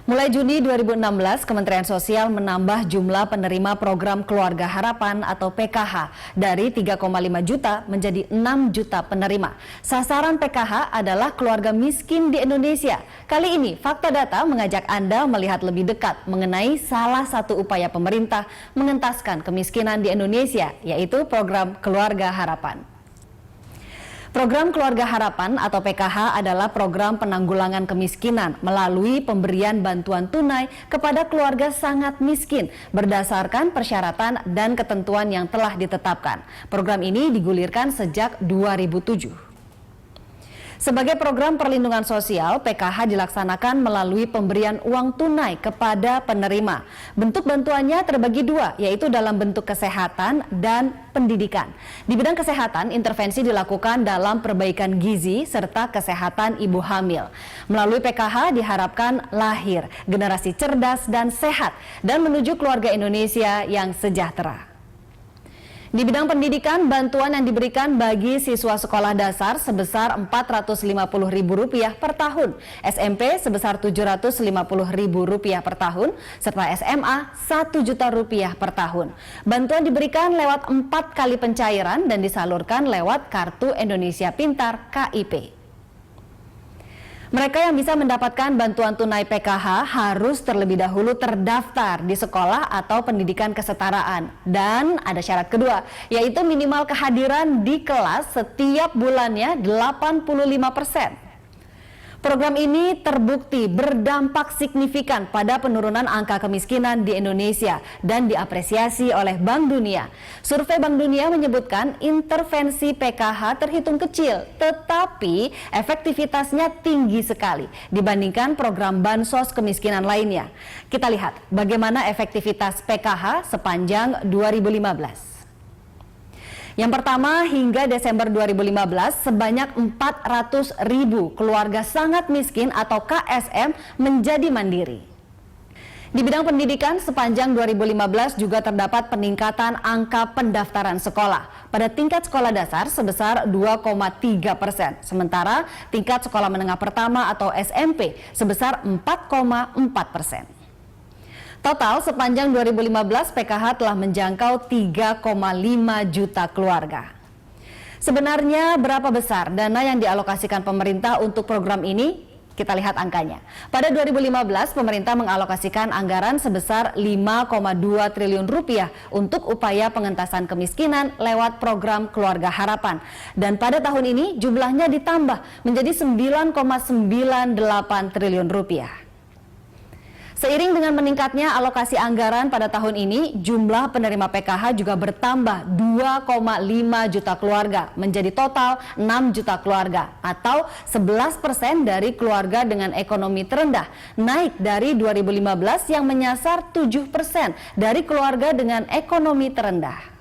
Mulai Juni 2016, Kementerian Sosial menambah jumlah penerima program Keluarga Harapan atau PKH dari 3,5 juta menjadi 6 juta penerima. Sasaran PKH adalah keluarga miskin di Indonesia. Kali ini, Fakta Data mengajak Anda melihat lebih dekat mengenai salah satu upaya pemerintah mengentaskan kemiskinan di Indonesia, yaitu program Keluarga Harapan. Program Keluarga Harapan atau PKH adalah program penanggulangan kemiskinan melalui pemberian bantuan tunai kepada keluarga sangat miskin berdasarkan persyaratan dan ketentuan yang telah ditetapkan. Program ini digulirkan sejak 2007. Sebagai program perlindungan sosial, PKH dilaksanakan melalui pemberian uang tunai kepada penerima. Bentuk bantuannya terbagi dua, yaitu dalam bentuk kesehatan dan pendidikan. Di bidang kesehatan, intervensi dilakukan dalam perbaikan gizi serta kesehatan ibu hamil. Melalui PKH diharapkan lahir generasi cerdas dan sehat dan menuju keluarga Indonesia yang sejahtera. Di bidang pendidikan, bantuan yang diberikan bagi siswa sekolah dasar sebesar Rp450.000 per tahun, SMP sebesar Rp750.000 per tahun, serta SMA Rp1 juta per tahun. Bantuan diberikan lewat 4 kali pencairan dan disalurkan lewat Kartu Indonesia Pintar KIP. Mereka yang bisa mendapatkan bantuan tunai PKH harus terlebih dahulu terdaftar di sekolah atau pendidikan kesetaraan. Dan ada syarat kedua, yaitu minimal kehadiran di kelas setiap bulannya 85%. Program ini terbukti berdampak signifikan pada penurunan angka kemiskinan di Indonesia dan diapresiasi oleh Bank Dunia. Survei Bank Dunia menyebutkan intervensi PKH terhitung kecil, tetapi efektivitasnya tinggi sekali dibandingkan program bansos kemiskinan lainnya. Kita lihat bagaimana efektivitas PKH sepanjang 2015. Yang pertama, hingga Desember 2015, sebanyak 400.000 keluarga sangat miskin atau KSM menjadi mandiri. Di bidang pendidikan, sepanjang 2015 juga terdapat peningkatan angka pendaftaran sekolah pada tingkat sekolah dasar sebesar 2,3%, sementara tingkat sekolah menengah pertama atau SMP sebesar 4,4%. Total sepanjang 2015 PKH telah menjangkau 3,5 juta keluarga. Sebenarnya berapa besar dana yang dialokasikan pemerintah untuk program ini? Kita lihat angkanya. Pada 2015 pemerintah mengalokasikan anggaran sebesar Rp5,2 triliun untuk upaya pengentasan kemiskinan lewat program Keluarga Harapan. Dan pada tahun ini jumlahnya ditambah menjadi Rp9,98 triliun. Seiring dengan meningkatnya alokasi anggaran pada tahun ini, jumlah penerima PKH juga bertambah 2,5 juta keluarga menjadi total 6 juta keluarga atau 11% dari keluarga dengan ekonomi terendah, naik dari 2015 yang menyasar 7% dari keluarga dengan ekonomi terendah.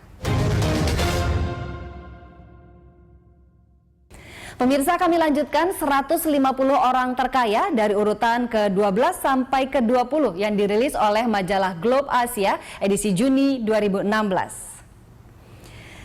Pemirsa, kami lanjutkan 150 orang terkaya dari urutan ke-12 sampai ke-20 yang dirilis oleh majalah Globe Asia edisi Juni 2016.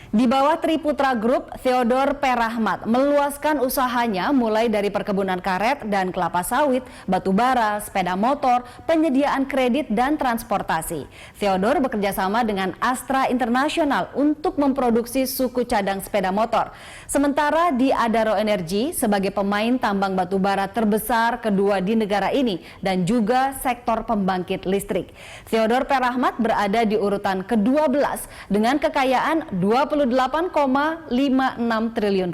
Di bawah Triputra Group, Theodore P. Rahmat meluaskan usahanya mulai dari perkebunan karet dan kelapa sawit, batu bara, sepeda motor, penyediaan kredit dan transportasi. Theodore bekerjasama dengan Astra International untuk memproduksi suku cadang sepeda motor. Sementara di Adaro Energy sebagai pemain tambang batu bara terbesar kedua di negara ini dan juga sektor pembangkit listrik. Theodore P. Rahmat berada di urutan ke-12 dengan kekayaan Rp28,56 triliun.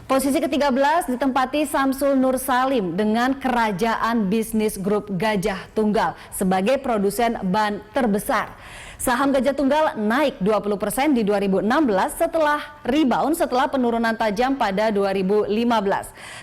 Posisi ke-13 ditempati Samsul Nur Salim dengan Kerajaan Bisnis Grup Gajah Tunggal sebagai produsen ban terbesar. Saham Gajah Tunggal naik 20% di 2016 setelah rebound setelah penurunan tajam pada 2015.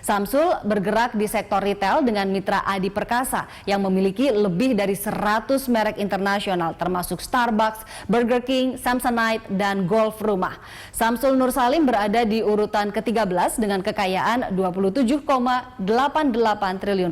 Samsul bergerak di sektor retail dengan mitra Adi Perkasa yang memiliki lebih dari 100 merek internasional termasuk Starbucks, Burger King, Samsonite, dan Golf Rumah. Samsul Nur Salim berada di urutan ke-13 dengan kekayaan Rp27,88 triliun.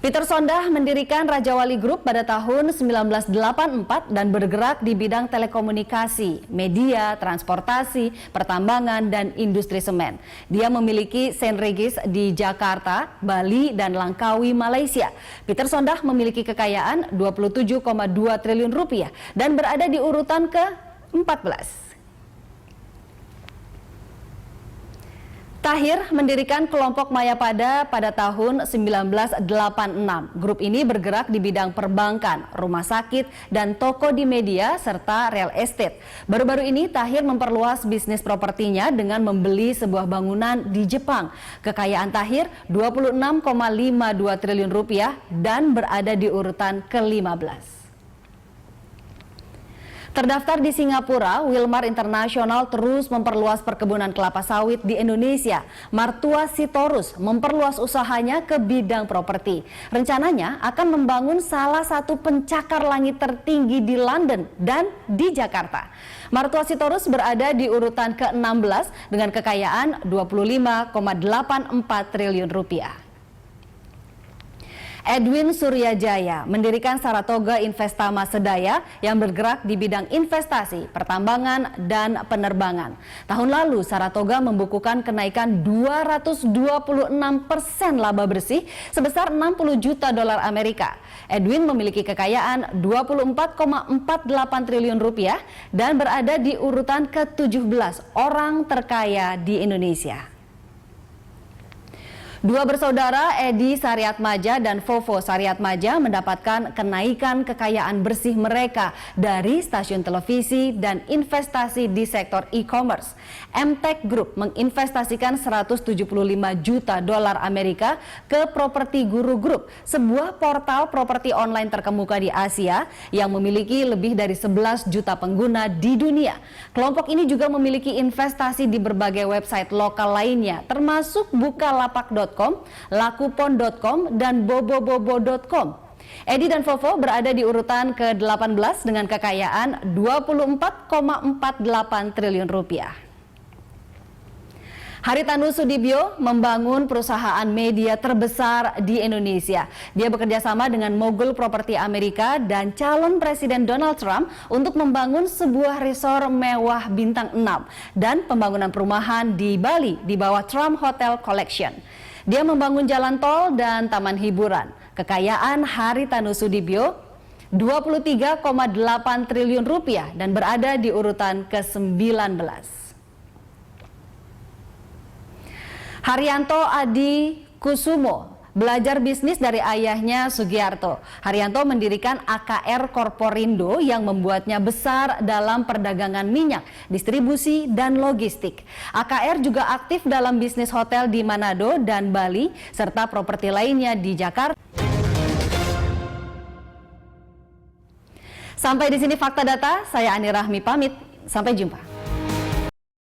Peter Sondah mendirikan Raja Wali Group pada tahun 1984 dan bergerak di bidang telekomunikasi, media, transportasi, pertambangan, dan industri semen. Dia memiliki St. Regis di Jakarta, Bali, dan Langkawi, Malaysia. Peter Sondah memiliki kekayaan 27,2 triliun rupiah dan berada di urutan ke-14. Tahir mendirikan kelompok Mayapada pada tahun 1986. Grup ini bergerak di bidang perbankan, rumah sakit, dan toko di media serta real estate. Baru-baru ini Tahir memperluas bisnis propertinya dengan membeli sebuah bangunan di Jepang. Kekayaan Tahir 26,52 triliun rupiah dan berada di urutan ke-15. Terdaftar di Singapura, Wilmar International terus memperluas perkebunan kelapa sawit di Indonesia. Martua Sitorus memperluas usahanya ke bidang properti. Rencananya akan membangun salah satu pencakar langit tertinggi di London dan di Jakarta. Martua Sitorus berada di urutan ke-16 dengan kekayaan 25,84 triliun rupiah. Edwin Suryajaya mendirikan Saratoga Investama Sedaya yang bergerak di bidang investasi, pertambangan, dan penerbangan. Tahun lalu, Saratoga membukukan kenaikan 226% laba bersih sebesar 60 juta dolar Amerika. Edwin memiliki kekayaan 24,48 triliun rupiah dan berada di urutan ke-17 orang terkaya di Indonesia. Dua bersaudara, Edi Saryatmadja dan Vovo Saryatmadja, mendapatkan kenaikan kekayaan bersih mereka dari stasiun televisi dan investasi di sektor e-commerce. MTech Group menginvestasikan 175 juta dolar Amerika ke Properti Guru Group, sebuah portal properti online terkemuka di Asia yang memiliki lebih dari 11 juta pengguna di dunia. Kelompok ini juga memiliki investasi di berbagai website lokal lainnya, termasuk Bukalapak.com, Lakupon.com, dan Bobobobo.com. Edi dan Vovo berada di urutan ke-18 dengan kekayaan 24,48 triliun rupiah. Haritanu Sudibyo membangun perusahaan media terbesar di Indonesia. Dia bekerja sama dengan mogul properti Amerika dan calon Presiden Donald Trump untuk membangun sebuah resort mewah bintang 6 dan pembangunan perumahan di Bali di bawah Trump Hotel Collection. Dia membangun jalan tol dan taman hiburan. Kekayaan Haritanu Sudibyo 23,8 triliun rupiah dan berada di urutan ke-19. Haryanto Adi Kusumo belajar bisnis dari ayahnya Sugiarto. Haryanto mendirikan AKR Korporindo yang membuatnya besar dalam perdagangan minyak, distribusi, dan logistik. AKR juga aktif dalam bisnis hotel di Manado dan Bali, serta properti lainnya di Jakarta. Sampai di sini Fakta Data, saya Ani Rahmi pamit. Sampai jumpa.